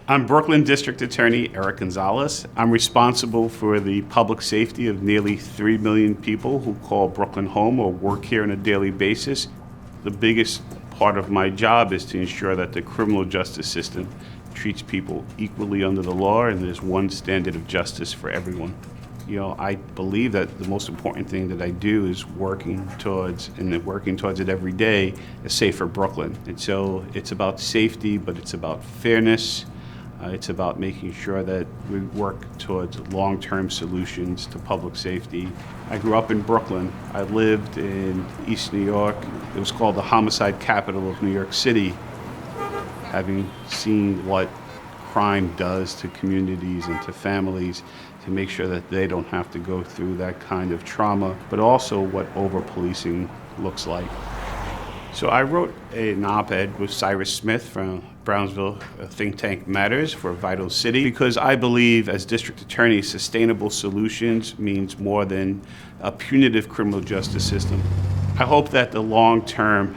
I'm Brooklyn District Attorney Eric Gonzalez. I'm responsible for the public safety of nearly 3 million people who call Brooklyn home or work here on a daily basis. The biggest part of my job is to ensure that the criminal justice system treats people equally under the law and there's one standard of justice for everyone. I believe that the most important thing that I do is working towards it every day, a safer Brooklyn. And so it's about safety, but it's about fairness. It's about making sure that we work towards long-term solutions to public safety. I grew up in Brooklyn. I lived in East New York. It was called the homicide capital of New York City. Having seen what crime does to communities and to families, to make sure that they don't have to go through that kind of trauma, but also what over-policing looks like. So I wrote an op-ed with Cyrus Smith from Brownsville think tank Matters for a Vital City, because I believe as district attorney, sustainable solutions means more than a punitive criminal justice system. I hope that the long-term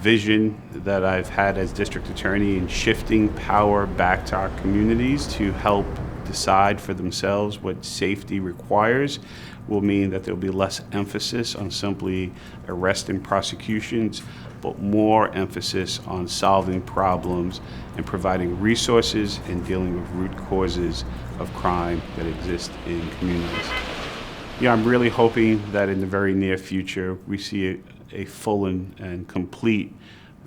vision that I've had as district attorney in shifting power back to our communities to help decide for themselves what safety requires will mean that there'll be less emphasis on simply arrest and prosecutions, but more emphasis on solving problems and providing resources and dealing with root causes of crime that exist in communities. I'm really hoping that in the very near future we see a full and complete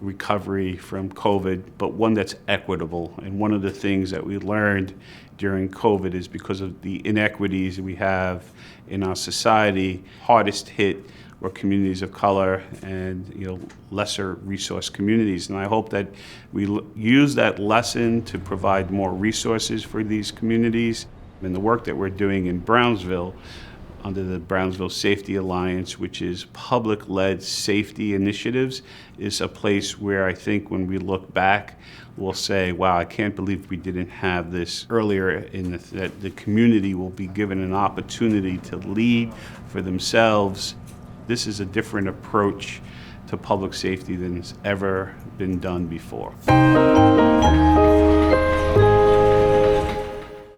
recovery from COVID, but one that's equitable. And one of the things that we learned during COVID is because of the inequities we have in our society, hardest hit were communities of color and lesser resource communities. And I hope that we use that lesson to provide more resources for these communities. And the work that we're doing in Brownsville under the Brownsville Safety Alliance, which is public-led safety initiatives, is a place where I think when we look back, we'll say, wow, I can't believe we didn't have this earlier, that the community will be given an opportunity to lead for themselves. This is a different approach to public safety than has ever been done before.